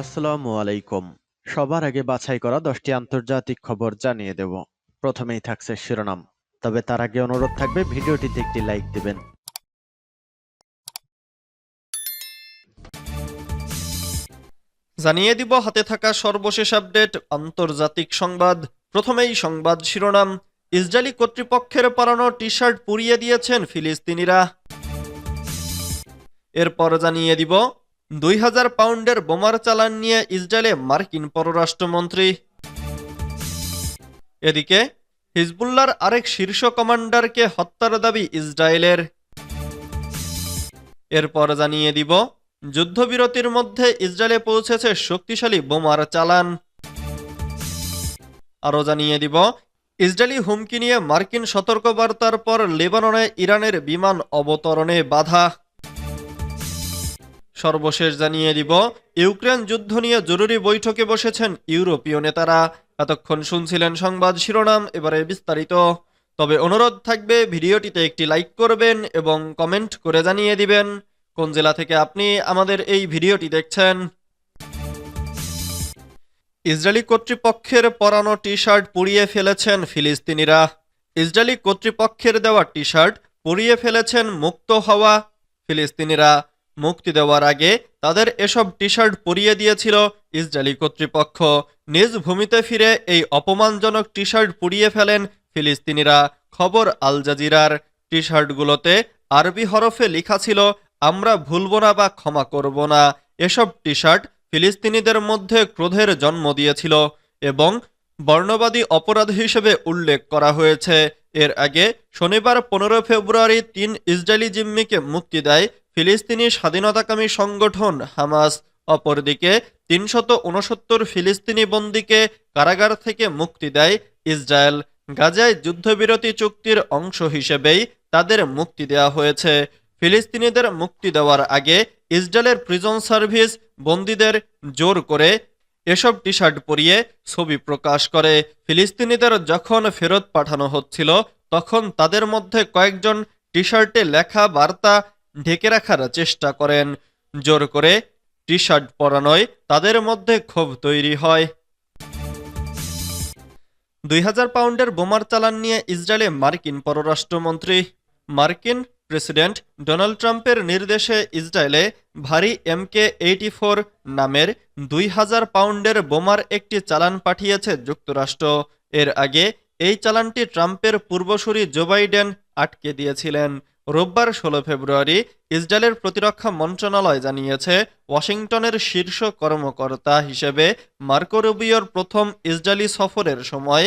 আসসালামু আলাইকুম। সবার আগে বাছাই করা 10টি আন্তর্জাতিক খবর জানিয়ে দেব। প্রথমেই থাকছে শিরোনাম। তবে তার আগে অনুরোধ থাকবে ভিডিওটিতে একটি লাইক দিবেন। জানিয়ে দিব হাতে থাকা সর্বশেষ আপডেট আন্তর্জাতিক সংবাদ। প্রথমেই সংবাদ শিরোনাম। ইসরায়েলি কর্তৃপক্ষের পরানো টি শার্ট পুড়িয়ে দিয়েছেন ফিলিস্তিনিরা। এরপর জানিয়ে দিব 2000 পাউন্ডের বোমার চালান নিয়ে ইসরায়েলে মার্কিন পররাষ্ট্রমন্ত্রী। এদিকে হিজবুল্লাহর আরেক শীর্ষ কমান্ডারকে হত্যার দাবি ইসরায়েলের। এরপর জানিয়ে দিব যুদ্ধবিরতির মধ্যে ইসরায়েলে পৌঁছেছে শক্তিশালী বোমার চালান। আরও জানিয়ে দিব ইসরায়েলি হুমকি নিয়ে মার্কিন সতর্কবার্তার পর লেবাননে ইরানের বিমান অবতরণে বাধা। সর্বশেষ জানিয়ে দিব ইউক্রেন যুদ্ধ নিয়ে জরুরি বৈঠকে বসেছেন ইউরোপীয় নেতারা। এতক্ষণ শুনছিলেন সংবাদ শিরোনাম, এবারে বিস্তারিত। তবে অনুরোধ থাকবে ভিডিওটিতে একটি লাইক করবেন এবং কমেন্ট করে জানিয়ে দিবেন কোন জেলা থেকে আপনি আমাদের এই ভিডিওটি দেখছেন। ইসরায়েলি কর্তৃপক্ষের পরানো টি শার্ট পুড়িয়ে ফেলেছেন ফিলিস্তিনিরা। ইসরায়েলি কর্তৃপক্ষের দেওয়া টি শার্ট পুড়িয়ে ফেলেছেন মুক্ত হওয়া ফিলিস্তিনিরা। মুক্তি দেওয়ার আগে তাদের এসব টি শার্ট পরিয়ে দিয়েছিল ইসরায়েলি কর্তৃপক্ষ। নিজ ভূমিতে ফিরে এই অপমানজনক টি শার্ট পুড়িয়ে ফেলেন ফিলিস্তিনিরা। খবর আল জাজিরার। টি শার্টগুলোতে আরবি হরফে লেখা ছিল, আমরা ভুলব না বা ক্ষমা করব না। এসব টি শার্ট ফিলিস্তিনিদের মধ্যে ক্রোধের জন্ম দিয়েছিল এবং বর্ণবাদী অপরাধ হিসেবে উল্লেখ করা হয়েছে। এর আগে শনিবার 15 ফেব্রুয়ারি 3 ইসরায়েলি জিম্মিকে মুক্তি দেয় ফিলিস্তিনি স্বাধীনতাকামী সংগঠন হামাস। অপরদিকে 369 ফিলিস্তিনি বন্দীকে কারাগার থেকে মুক্তি দেয় ইসরায়েল। গাজায় যুদ্ধবিরতি চুক্তির অংশ হিসেবেই তাদের মুক্তি দেওয়া হয়েছে। ফিলিস্তিনিদের মুক্তি দেওয়ার আগে ইসরায়েলের প্রিজন সার্ভিস বন্দীদের জোর করে এসব টি শার্ট পরিয়ে ছবি প্রকাশ করে। ফিলিস্তিনিদের যখন ফেরত পাঠানো হচ্ছিল তখন তাদের মধ্যে কয়েকজন টি শার্টে লেখা বার্তা ঢেকে রাখার চেষ্টা করেন। জোর করে টি শার্ট পরানোয় তাদের মধ্যে ক্ষোভ তৈরি হয়। 2000 পাউন্ডের বোমার চালান নিয়ে ইসরায়েলে মার্কিন পররাষ্ট্রমন্ত্রী। মার্কিন প্রেসিডেন্ট ডোনাল্ড ট্রাম্পের নির্দেশে ইসরায়েলে ভারী MK-84 নামের 2000 পাউন্ডের বোমার একটি চালান পাঠিয়েছে যুক্তরাষ্ট্র। এর আগে এই চালানটি ট্রাম্পের পূর্বসূরি জো বাইডেন আটকে দিয়েছিলেন। রোববার 16 ফেব্রুয়ারি ইসরায়েলের প্রতিরক্ষা মন্ত্রণালয় জানিয়েছে, ওয়াশিংটনের শীর্ষ কর্মকর্তা হিসেবে মার্কো রুবিওর প্রথম ইসরায়েলি সফরের সময়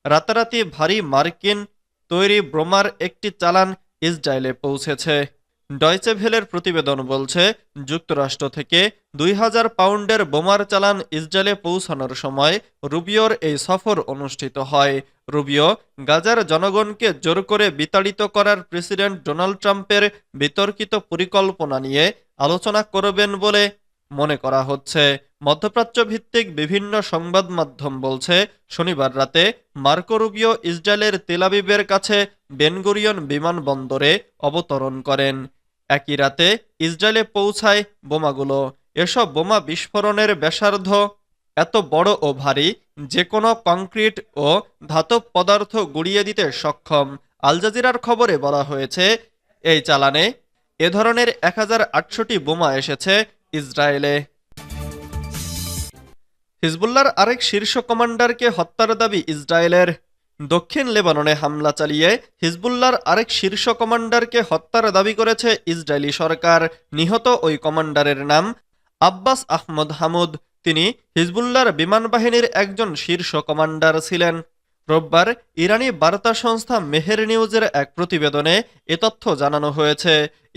রাতারাতি ভারী মার্কিন তৈরি বোমার একটি চালান ইসরায়েলে পৌঁছেছে। ডয়চে ভেলের প্রতিবেদন বলছে, যুক্তরাষ্ট্র থেকে 2000 পাউন্ডের বোমার চালান ইসরায়েলে পৌঁছানোর সময় রুবিওর এই সফর অনুষ্ঠিত হয়। রুবিও গাজার জনগণকে জোর করে বিতাড়িত করার প্রেসিডেন্ট ডোনাল্ড ট্রাম্পের বিতর্কিত পরিকল্পনা নিয়ে আলোচনা করবেন বলে মনে করা হচ্ছে। মধ্যপ্রাচ্য ভিত্তিক বিভিন্ন সংবাদ মাধ্যম বলছে, শনিবার রাতে মার্কো রুবিও ইসরায়েলের তেল আবিবের কাছে বেনগুরিয়ন বিমানবন্দরে অবতরণ করেন। একই রাতে ইসরায়েলে পৌঁছায় বোমাগুলো। এসব বোমা বিস্ফোরণের ব্যাসার্ধ এত বড় ও ভারী যে কোনো কংক্রিট ও ধাতব পদার্থ গুঁড়িয়ে দিতে সক্ষম। আল জাজিরার খবরে বলা হয়েছে, এই চালানে এ ধরনের 1008টি বোমা এসেছে ইসরায়েলে। হিজবুল্লাহর আরেক শীর্ষ কমান্ডারকে হত্যার দাবি ইসরায়েলের। দক্ষিণ লেবাননে হামলা চালিয়ে হিজবুল্লাহর আরেক শীর্ষ কমান্ডারকে হত্যার দাবি করেছে ইসরায়েলি সরকার। নিহত ওই কমান্ডারের নাম আব্বাস আহমদ হামুদ। তিনি হিজবুল্লাহর বিমান বাহিনীর একজন শীর্ষ কমান্ডার ছিলেন। রোববার ইরানি বার্তা সংস্থা মেহের নিউজের এক প্রতিবেদনে এ তথ্য জানানো হয়েছে।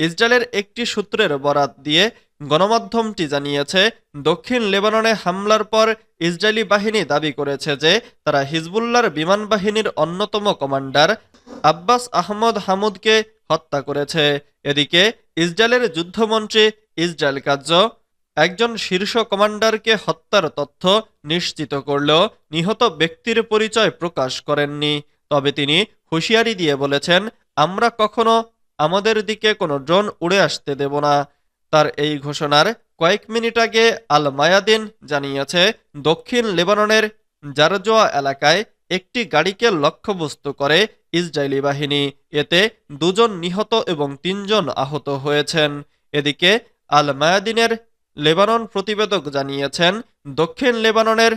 ইসরায়েলের একটি সূত্রের বরাত দিয়ে গণমাধ্যমটি জানিয়েছে, দক্ষিণ লেবাননে হামলার পর ইসরায়েলি বাহিনী দাবি করেছে যে তারা হিজবুল্লাহর বিমান বাহিনীর অন্যতম কমান্ডার আব্বাস আহমদ হামুদকে হত্যা করেছে। এদিকে ইসরায়েলের যুদ্ধমন্ত্রী ইসরায়েল কাজ একজন শীর্ষ কমান্ডারকে হত্যার তথ্য নিশ্চিত করলেও নিহত ব্যক্তির পরিচয় প্রকাশ করেননি। তবে তিনি হুঁশিয়ারি দিয়ে বলেছেন, আমরা কখনো আমাদের দিকে কোনো ড্রোন উড়ে আসতে দেব না। তার এই ঘোষণার কয়েক মিনিট আগে আল মায়াদিন জানিয়েছে, দক্ষিণ লেবাননের জারজোয়া এলাকায় একটি গাড়িকে লক্ষ্যবস্তু করে ইসরায়েলি বাহিনী। এতে 2 জন নিহত এবং 3 জন আহত হয়েছেন। এদিকে আল মায়াদিনের লেবানন প্রতিবেদক জানিয়েছেন, দক্ষিণ লেবাননের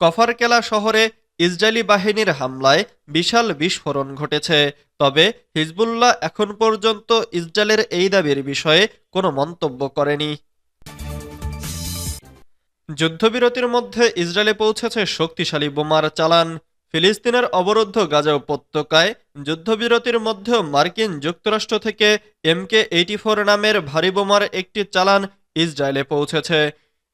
কফারকেলা শহরে ইসরায়েলি বাহিনীর হামলায় বিশাল বিস্ফোরণ ঘটেছে। তবে হিজবুল্লাহ এখন পর্যন্ত ইসরায়েলের এই দাবির বিষয়ে কোনো মন্তব্য করেনি। যুদ্ধবিরতির মধ্যে ইসরায়েলে পৌঁছেছে শক্তিশালী বোমার চালান। ফিলিস্তিনের অবরুদ্ধ গাজা উপত্যকায় যুদ্ধবিরতির মধ্যেও মার্কিন যুক্তরাষ্ট্র থেকে MK-84 নামের ভারী বোমার একটি চালান ইসরায়েলে পৌঁছেছে।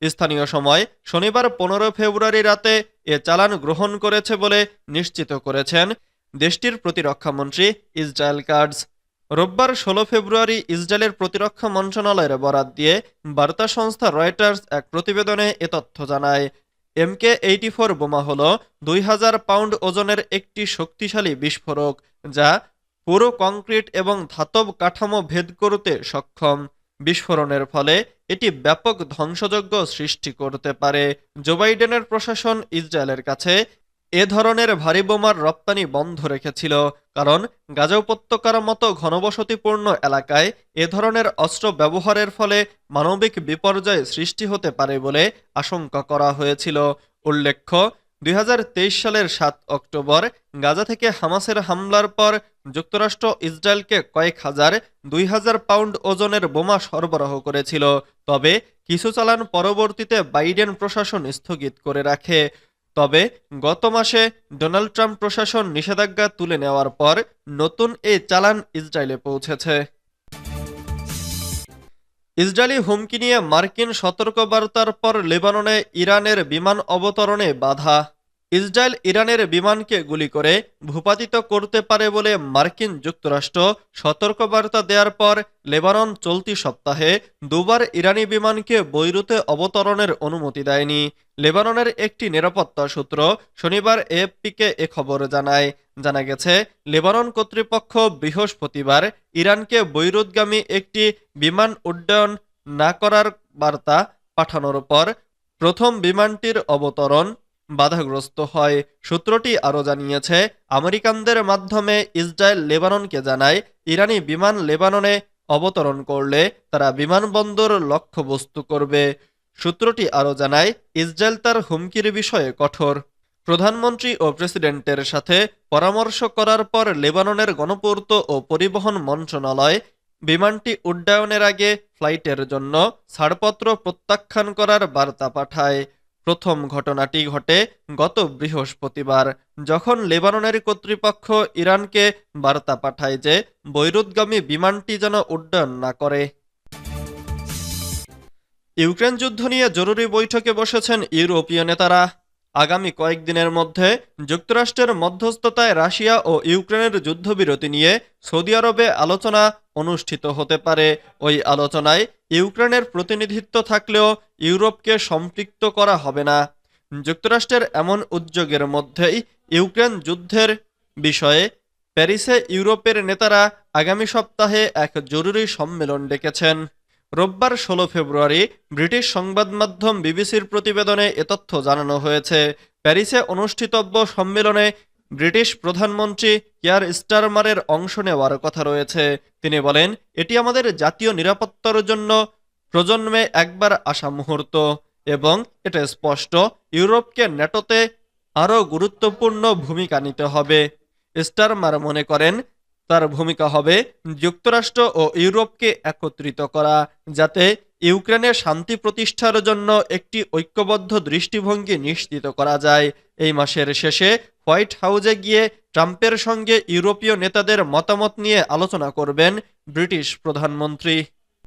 স্থানীয় সময় শনিবার 15 ফেব্রুয়ারি রাতে এ চালান গ্রহণ করেছে বলে নিশ্চিত করেছেন দেশটির প্রতিরক্ষামন্ত্রী ইসরায়েল কাটজ। রোববার 16 ফেব্রুয়ারি ইসরায়েলের প্রতিরক্ষা মন্ত্রণালয়ের বরাত দিয়ে বার্তা সংস্থা রয়টার্স এক প্রতিবেদনে এ তথ্য জানায়। MK-84 বোমা হল 2000 পাউন্ড ওজনের একটি শক্তিশালী বিস্ফোরক, যা পুরো কংক্রিট এবং ধাতব কাঠামো ভেদ করতে সক্ষম। বিস্ফোরণের ফলে এটি ব্যাপক ধ্বংসযজ্ঞ সৃষ্টি করতে পারে। জো বাইডেনের প্রশাসন ইসরায়েলের কাছে এ ধরনের ভারী বোমার রপ্তানি বন্ধ রেখেছিল, কারণ গাজা উপত্যকার মতো ঘনবসতিপূর্ণ এলাকায় এ ধরনের অস্ত্র ব্যবহারের ফলে মানবিক বিপর্যয় সৃষ্টি হতে পারে বলে আশঙ্কা করা হয়েছিল। উল্লেখ্য, 2023 সালের 7 অক্টোবর গাজা থেকে হামাসের হামলার পর যুক্তরাষ্ট্র ইসরায়েলকে কয়েক হাজার 2000 পাউন্ড ওজনের বোমা সরবরাহ করেছিল। তবে কিছু চালান পরবর্তীতে বাইডেন প্রশাসন স্থগিত করে রাখে। তবে গত মাসে ডোনাল্ড ট্রাম্প প্রশাসন নিষেধাজ্ঞা তুলে নেওয়ার পর নতুন এই চালান ইসরায়েলে পৌঁছেছে। ইসরায়েলি হুমকি নিয়ে মার্কিন সতর্কবার্তার পর লেবাননে ইরানের বিমান অবতরণে বাধা। ইসরায়েল ইরানের বিমানকে গুলি করে ভূপাতিত করতে পারে বলে মার্কিন যুক্তরাষ্ট্র সতর্কবার্তা দেওয়ার পর লেবানন চলতি সপ্তাহে 2 বার ইরানি বিমানকে বৈরুতে অবতরণের অনুমতি দেয়নি। লেবাননের একটি নিরাপত্তা সূত্র শনিবার এএফপিকে এ খবর জানায়। জানা গেছে, লেবানন কর্তৃপক্ষ বৃহস্পতিবার ইরানকে বৈরুতগামী একটি বিমান উড্ডয়ন না করার বার্তা পাঠানোর পর প্রথম বিমানটির অবতরণ বাধাগ্রস্ত হয়। সূত্রটি আরও জানিয়েছে, আমেরিকানদের মাধ্যমে ইসরায়েল লেবাননকে জানায়, ইরানি বিমান লেবাননে অবতরণ করলে তারা বিমানবন্দর লক্ষ্যবস্তু করবে। সূত্রটি আরও জানায়, ইসরায়েল তার হুমকির বিষয়ে কঠোর। প্রধানমন্ত্রী ও প্রেসিডেন্টের সাথে পরামর্শ করার পর লেবাননের গণপূর্ত ও পরিবহন মন্ত্রণালয় বিমানটি উড্ডয়নের আগে ফ্লাইটের জন্য ছাড়পত্র প্রত্যাখ্যান করার বার্তা পাঠায়। প্রথম ঘটনাটি ঘটে গত বৃহস্পতিবার, যখন লেবাননের কর্তৃপক্ষ ইরানকে বার্তা পাঠায় যে বৈরুতগামী বিমানটি যেন উড্ডয়ন না করে। ইউক্রেন যুদ্ধ নিয়ে জরুরি বৈঠকে বসেছেন ইউরোপীয় নেতারা। আগামী কয়েকদিনের মধ্যে যুক্তরাষ্ট্রের মধ্যস্থতায় রাশিয়া ও ইউক্রেনের যুদ্ধবিরতি নিয়ে সৌদি আরবে আলোচনা অনুষ্ঠিত হতে পারে। ওই আলোচনায় ইউক্রেনের প্রতিনিধিত্ব থাকলেও ইউরোপকে সম্পৃক্ত করা হবে না। যুক্তরাষ্ট্রের এমন উদ্যোগের মধ্যেই ইউক্রেন যুদ্ধের বিষয়ে প্যারিসে ইউরোপের নেতারা আগামী সপ্তাহে এক জরুরি সম্মেলন ডেকেছেন। রোববার 16 ফেব্রুয়ারি ব্রিটিশ সংবাদ মাধ্যম বিবিসির প্রতিবেদনে এ তথ্য জানানো হয়েছে। প্যারিসে অনুষ্ঠিতব্য সম্মেলনে ব্রিটিশ প্রধানমন্ত্রী কিয়ার স্টারমারের অংশ নেওয়ার কথা রয়েছে। তিনি বলেন, এটি আমাদের জাতীয় নিরাপত্তার জন্য প্রজন্মে একবার আসা মুহূর্ত এবং এটা স্পষ্ট ইউরোপকে ন্যাটোতে আরও গুরুত্বপূর্ণ ভূমিকা নিতে হবে। স্টারমার মনে করেন, তার ভূমিকা হবে যুক্তরাষ্ট্র ও ইউরোপকে একত্রিত করা, যাতে ইউক্রেনে শান্তি প্রতিষ্ঠার জন্য একটি ঐক্যবদ্ধ দৃষ্টিভঙ্গি নিশ্চিত করা যায়। এই মাসের শেষে হোয়াইট হাউসে গিয়ে ট্রাম্পের সঙ্গে ইউরোপীয় নেতাদের মতামত নিয়ে আলোচনা করবেন ব্রিটিশ প্রধানমন্ত্রী।